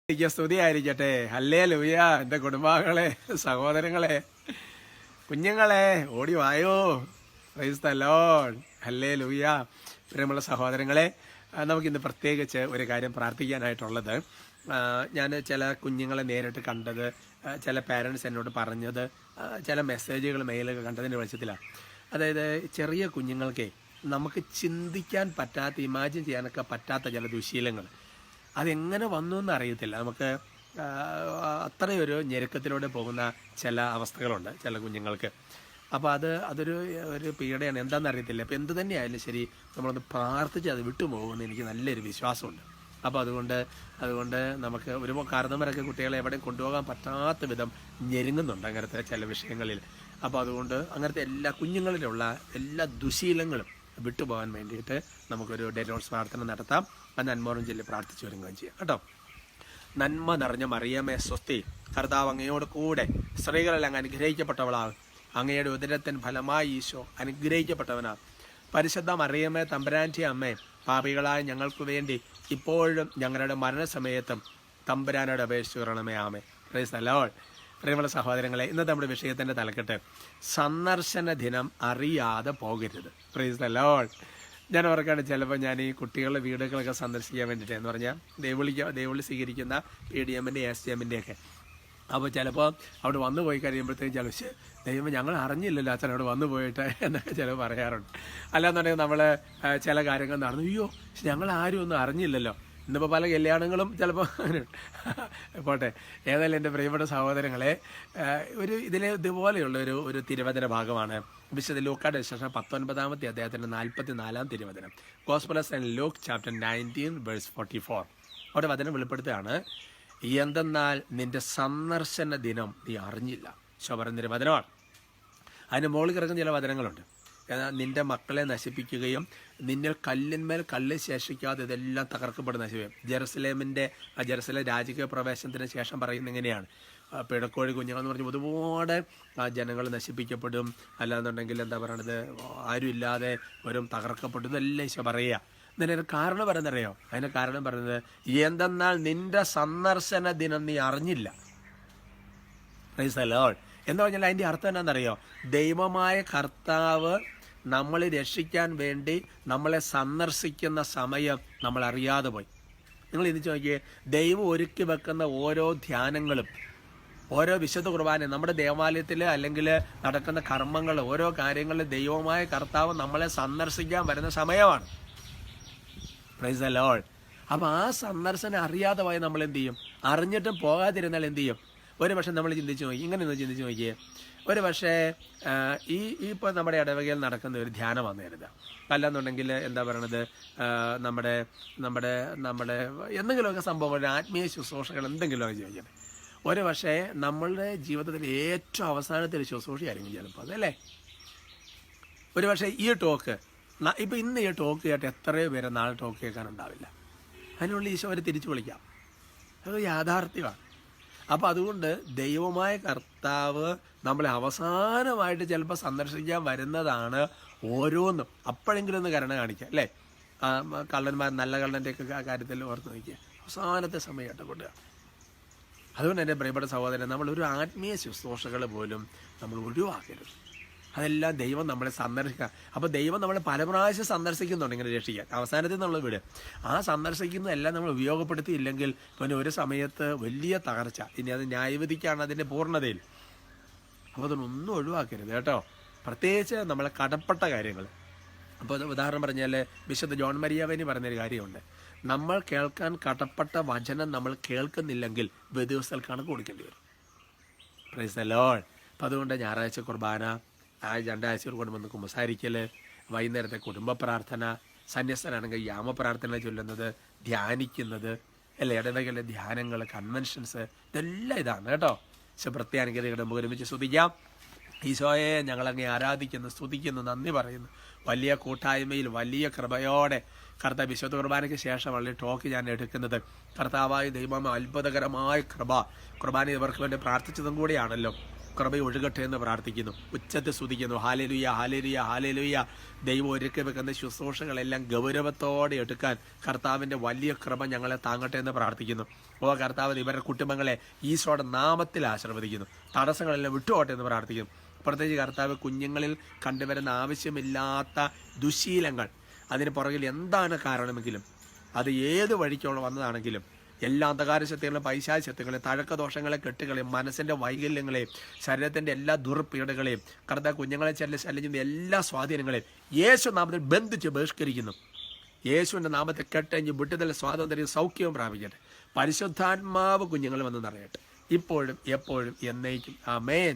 സ്തുതിയായിരിക്കട്ടെ. ഹല്ലേലൂയ. എൻ്റെ കുടുംബാംഗങ്ങളെ, സഹോദരങ്ങളെ, കുഞ്ഞുങ്ങളെ, ഓടി വായോ. Praise the Lord. ഹല്ലേലൂയ. പ്രിയമുള്ള സഹോദരങ്ങളെ, നമുക്കിന്ന് പ്രത്യേകിച്ച് ഒരു കാര്യം പ്രാർത്ഥിക്കാനായിട്ടുള്ളത്, ഞാൻ ചില കുഞ്ഞുങ്ങളെ നേരിട്ട് കണ്ടത്, ചില പാരൻസ് എന്നോട് പറഞ്ഞത്, ചില മെസ്സേജുകൾ മെയിലൊക്കെ കണ്ടതിൻ്റെ വെളിച്ചത്തിലാണ്. അതായത് ചെറിയ കുഞ്ഞുങ്ങൾക്ക് നമുക്ക് ചിന്തിക്കാൻ പറ്റാത്ത, ഇമാജിൻ ചെയ്യാനൊക്കെ പറ്റാത്ത ചില ദുശീലങ്ങൾ അതെങ്ങനെ വന്നു എന്ന് അറിയത്തില്ല. നമുക്ക് അത്രയൊരു ഞെരുക്കത്തിലൂടെ പോകുന്ന ചില അവസ്ഥകളുണ്ട് ചില കുഞ്ഞുങ്ങൾക്ക്. അപ്പോൾ അതൊരു പീഡയാണ്, എന്താണെന്ന് അറിയത്തില്ല. അപ്പോൾ എന്ത് തന്നെയായാലും ശരി, നമ്മളൊന്ന് പ്രാർത്ഥിച്ച് അത് വിട്ടുപോകുമെന്ന് എനിക്ക് നല്ലൊരു വിശ്വാസമുണ്ട്. അപ്പോൾ അതുകൊണ്ട് നമുക്ക് ഒരു കാരണവരൊക്കെ കുട്ടികളെ എവിടെയും കൊണ്ടുപോകാൻ പറ്റാത്ത വിധം ഞെരുങ്ങുന്നുണ്ട് അങ്ങനത്തെ ചില വിഷയങ്ങളിൽ. അപ്പോൾ അതുകൊണ്ട് അങ്ങനത്തെ എല്ലാ കുഞ്ഞുങ്ങളിലുള്ള എല്ലാ ദുശീലങ്ങളും വിട്ടുപോകാൻ വേണ്ടിയിട്ട് നമുക്കൊരു ഡെലിവറൻസ് പ്രാർത്ഥന നടത്താം. നന്മോറും ചൊല്ലി പ്രാർത്ഥിച്ചു വരുകയും ചെയ്യാം കേട്ടോ. നന്മ നിറഞ്ഞ മറിയമേ സ്വസ്തി, കർത്താവ് അങ്ങയോട് കൂടെ സ്ത്രീകളെല്ലാം അനുഗ്രഹിക്കപ്പെട്ടവളാണ്. അങ്ങയുടെ ഉദരത്തിൻ ഫലമായി ഈശോ അനുഗ്രഹിക്കപ്പെട്ടവനാണ്. പരിശുദ്ധ മറിയമേ തമ്പുരാൻ്റെ അമ്മേ, പാപികളായ ഞങ്ങൾക്ക് വേണ്ടി ഇപ്പോഴും ഞങ്ങളുടെ മരണസമയത്തും തമ്പുരാനോട് അപേക്ഷിച്ചു വരണമേ. ആമേ. Praise the Lord. പ്രിയമുള്ള സഹോദരങ്ങളെ, ഇന്നത്തെ നമ്മുടെ വിഷയത്തിൻ്റെ തലക്കെട്ട് സന്ദർശന ദിനം അറിയാതെ പോകരുത്. Praise the Lord. ഞാൻ ഓർക്കാണ്, ചിലപ്പോൾ ഞാൻ ഈ കുട്ടികളുടെ വീടുകളൊക്കെ സന്ദർശിക്കാൻ വേണ്ടിയിട്ട് എന്ന് പറഞ്ഞാൽ ദൈവവിളി സ്വീകരിക്കുന്ന PDM STM ഒക്കെ. അപ്പോൾ ചിലപ്പോൾ അവിടെ വന്നു പോയി കഴിയുമ്പോഴത്തേക്കും ചില ദൈവം ഞങ്ങൾ അറിഞ്ഞില്ലല്ലോ അച്ഛൻ അവിടെ വന്നു പോയിട്ട് എന്നൊക്കെ ചിലപ്പോൾ പറയാറുണ്ട്. അല്ലാന്നുണ്ടെങ്കിൽ നമ്മൾ ചില കാര്യങ്ങൾ നടന്നു, അയ്യോ ഞങ്ങൾ ആരും ഒന്നും അറിഞ്ഞില്ലല്ലോ. ഇന്നിപ്പോൾ പല കല്യാണങ്ങളും ചിലപ്പോൾ പോട്ടെ. ഏതായാലും എൻ്റെ പ്രിയപ്പെട്ട സഹോദരങ്ങളെ, ഇതുപോലെയുള്ള ഒരു തിരുവചന ഭാഗമാണ് വിശുദ്ധ ലൂക്കായുടെ ശേഷം 19-ാമത്തെ അദ്ദേഹത്തിൻ്റെ 44-ാം തിരുവചനം. Gospel of Saint Luke chapter 19:44. അവിടെ വചനം വെളിപ്പെടുത്തുകയാണ്, എന്തെന്നാൽ നിന്റെ സന്ദർശന ദിനം നീ അറിഞ്ഞില്ല. ശോഭനത്തിൻ്റെ വചനമാണ്. അതിന് മുകളിൽ കിടക്കുന്ന ചില വചനങ്ങളുണ്ട്. നിന്റെ മക്കളെ നശിപ്പിക്കുകയും നിന്നിൽ കല്ലിന്മേൽ കല്ല് ശേഷിക്കാതെ ഇതെല്ലാം തകർക്കപ്പെടുന്ന നശിപ്പിക്കും. ജെറുസലേം രാജകീയ പ്രവേശനത്തിന് ശേഷം പറയുന്നത് എങ്ങനെയാണ്, പിടക്കോഴി കുഞ്ഞുങ്ങളെന്ന് പറഞ്ഞ് ഒരുപാട് ജനങ്ങൾ നശിപ്പിക്കപ്പെടും, അല്ലാന്നുണ്ടെങ്കിൽ എന്താ പറയണത്, ആരും ഇല്ലാതെ വരും, തകർക്കപ്പെടും, ഇതെല്ലാം ഈശോ പറയുക. ഇതിനൊരു കാരണം പറയുന്നറിയോ? അതിന് കാരണം പറയുന്നത്, എന്തെന്നാൽ നിന്റെ സന്ദർശന ദിനം നീ അറിഞ്ഞില്ല. Praise the Lord. എന്ന് പറഞ്ഞാൽ അതിൻ്റെ അർത്ഥം എന്താണെന്നറിയോ? ദൈവമായ കർത്താവ് നമ്മളെ രക്ഷിക്കാൻ വേണ്ടി നമ്മളെ സന്ദർശിക്കുന്ന സമയം നമ്മൾ അറിയാതെ പോയി. നിങ്ങൾ ചിന്തിച്ച് നോക്കിയേ, ദൈവം ഒരുക്കി വെക്കുന്ന ഓരോ ധ്യാനങ്ങളും, ഓരോ വിശുദ്ധ കുർബാന, നമ്മുടെ ദേവാലയത്തിൽ അല്ലെങ്കിൽ നടക്കുന്ന കർമ്മങ്ങൾ, ഓരോ കാര്യങ്ങളിൽ ദൈവമായ കർത്താവ് നമ്മളെ സന്ദർശിക്കാൻ വരുന്ന സമയമാണ്. Praise the Lord. അപ്പോൾ ആ സന്ദർശനം അറിയാതെ പോയി നമ്മൾ എന്ത് ചെയ്യും? അറിഞ്ഞിട്ടും പോകാതിരുന്നാൽ എന്ത് ചെയ്യും? ഒരു പക്ഷേ നമ്മൾ ചിന്തിച്ച് നോക്കി, ഇങ്ങനെ ഒന്ന് ചിന്തിച്ച് നോക്കിയേ, ഒരു പക്ഷേ ഇപ്പോൾ നമ്മുടെ ഇടവകയിൽ നടക്കുന്ന ഒരു ധ്യാനം വന്നു കരുതാം, അല്ലെന്നുണ്ടെങ്കിൽ എന്താ പറയണത്, നമ്മുടെ നമ്മുടെ നമ്മുടെ എന്തെങ്കിലുമൊക്കെ സംഭവങ്ങൾ, ആത്മീയ ശുശ്രൂഷകൾ എന്തെങ്കിലുമൊക്കെ ചോദിക്കണേ. ഒരു പക്ഷേ നമ്മളുടെ ജീവിതത്തിൽ ഏറ്റവും അവസാനത്തെ ശുശ്രൂഷയായിരിക്കും ചിലപ്പോൾ അതല്ലേ. ഒരു പക്ഷേ ഈ ടോക്ക്, ഇപ്പം ഇന്ന് ഈ ടോക്ക് കേട്ട് എത്രയോ പേര് നാളെ ടോക്ക് കേൾക്കാനുണ്ടാവില്ല. അതിനുള്ള ഈശോ അവരെ തിരിച്ചു വിളിക്കാം. അത് യാഥാർത്ഥ്യമാണ്. അപ്പോൾ അതുകൊണ്ട് ദൈവമായ കർത്താവ് നമ്മളെ അവസാനമായിട്ട് ചിലപ്പോൾ സന്ദർശിക്കാൻ വരുന്നതാണ് ഓരോന്നും. അപ്പോഴെങ്കിലും ഒന്ന് കരുണ കാണിക്കുക അല്ലേ. കള്ളന്മാർ, നല്ല കള്ളൻ്റെയൊക്കെ കാര്യത്തിൽ ഓർത്ത് നോക്കിക്കുക, അവസാനത്തെ സമയമായിട്ട് കൊണ്ടുക. അതുകൊണ്ട് എൻ്റെ പ്രിയപ്പെട്ട സഹോദരൻ, നമ്മളൊരു ആത്മീയ ശുശ്രൂഷകൾ പോലും നമ്മൾ ഒഴിവാക്കരുത്. അതെല്ലാം ദൈവം നമ്മളെ സന്ദർശിക്കാം. അപ്പോൾ ദൈവം നമ്മളെ പല പ്രാവശ്യം സന്ദർശിക്കുന്നുണ്ട് ഇങ്ങനെ രക്ഷിക്കാൻ. അവസാനത്തിൽ നിന്നുള്ള വീട് ആ സന്ദർശിക്കുന്നതെല്ലാം നമ്മൾ ഉപയോഗപ്പെടുത്തിയില്ലെങ്കിൽ പിന്നെ ഒരു സമയത്ത് വലിയ തകർച്ച. ഇനി അത് ന്യായവിധിക്കാണ് അതിൻ്റെ പൂർണ്ണതയിൽ. അപ്പോൾ അതിനൊന്നും ഒഴിവാക്കരുത് കേട്ടോ, പ്രത്യേകിച്ച് നമ്മളെ കടപ്പെട്ട കാര്യങ്ങൾ. അപ്പോൾ ഉദാഹരണം പറഞ്ഞാൽ വിശുദ്ധ ജോൺ മരിയാവേനി പറഞ്ഞൊരു കാര്യമുണ്ട്, നമ്മൾ കേൾക്കാൻ കടപ്പെട്ട വചനം നമ്മൾ കേൾക്കുന്നില്ലെങ്കിൽ ദിവസത്തിൽ കണക്ക് കൊടുക്കേണ്ടി വരും. Praise the Lord. അപ്പം അതുകൊണ്ട് ഞായറാഴ്ച കുർബാന, 2 ആഴ്ചകൾ കൊണ്ടുവന്ന് കുമ്പസാരിക്കൽ, വൈകുന്നേരത്തെ കുടുംബ പ്രാർത്ഥന, സന്യസ്തനാണെങ്കിൽ യാമപ്രാർത്ഥന ചൊല്ലുന്നത്, ധ്യാനിക്കുന്നത് അല്ലേ, ഇടവകയിലെ ധ്യാനങ്ങൾ, കൺവെൻഷൻസ്, ഇതെല്ലാം ഇതാണ് കേട്ടോ. പ്രത്യാനുഗ്രഹിയുടെ നമുക്ക് ഒരുമിച്ച് സ്തുതിക്കാം. ഈശോയെ ഞങ്ങളങ്ങ് ആരാധിക്കുന്നു, സ്തുതിക്കുന്നു, നന്ദി പറയുന്നു. വലിയ കൂട്ടായ്മയിൽ വലിയ കൃപയോടെ കർത്താവ് വിശുദ്ധ കുർബാനയ്ക്ക് ശേഷമല്ല ടോക്ക് ഞാൻ എടുക്കുന്നത്. കർത്താവായ ദൈവം അത്ഭുതകരമായ കുർബാന ഇവർക്ക് വേണ്ടി പ്രാർത്ഥിച്ചതും കൂടിയാണല്ലോ. കൃപ ഒഴുകട്ടെ എന്ന് പ്രാർത്ഥിക്കുന്നു. ഉച്ചത്തിൽ സ്തുതിക്കുന്നു. Hallelujah, hallelujah, hallelujah. ദൈവം ഒരുക്കി വെക്കുന്ന ശുശ്രൂഷകളെല്ലാം ഗൗരവത്തോടെ എടുക്കാൻ കർത്താവിൻ്റെ വലിയ കൃപ ഞങ്ങളെ താങ്ങട്ടെ എന്ന് പ്രാർത്ഥിക്കുന്നു. ഓ കർത്താവ്, ഇവരുടെ കുടുംബങ്ങളെ ഈശോയുടെ നാമത്തിൽ ആശീർവദിക്കുന്നു. തടസ്സങ്ങളെല്ലാം വിട്ടുപോട്ടെ എന്ന് പ്രാർത്ഥിക്കുന്നു. പ്രത്യേകിച്ച് കർത്താവ്, കുഞ്ഞുങ്ങളിൽ കണ്ടുവരുന്ന ആവശ്യമില്ലാത്ത ദുശീലങ്ങൾ, അതിന് പുറകിൽ എന്താണ് കാരണമെങ്കിലും, അത് ഏത് വഴിക്കുള്ള വന്നതാണെങ്കിലും, എല്ലാ അന്ധകാര ശക്തികളും പൈശാചിക ശക്തികളെയും തഴക്കദോഷങ്ങളെ കെട്ടുകളെയും മനസ്സിൻ്റെ വൈകല്യങ്ങളെയും ശരീരത്തിൻ്റെ എല്ലാ ദുർപീഡകളെയും കർത്താവ് കുഞ്ഞുങ്ങളെ ശല്യം എല്ലാ സ്വാധീനങ്ങളെയും യേശു നാമത്തിൽ ബന്ധിച്ച് ബഹിഷ്കരിക്കുന്നു. യേശുവിൻ്റെ നാമത്തെ കെട്ടഞ്ഞ് വിട്ടുതൽ സ്വാതന്ത്ര്യം സൗഖ്യവും പ്രാപിക്കട്ടെ. പരിശുദ്ധാത്മാവ് കുഞ്ഞുങ്ങൾ വന്ന് നിറയട്ടെ, ഇപ്പോഴും എപ്പോഴും എന്നേക്കും. ആമേൻ.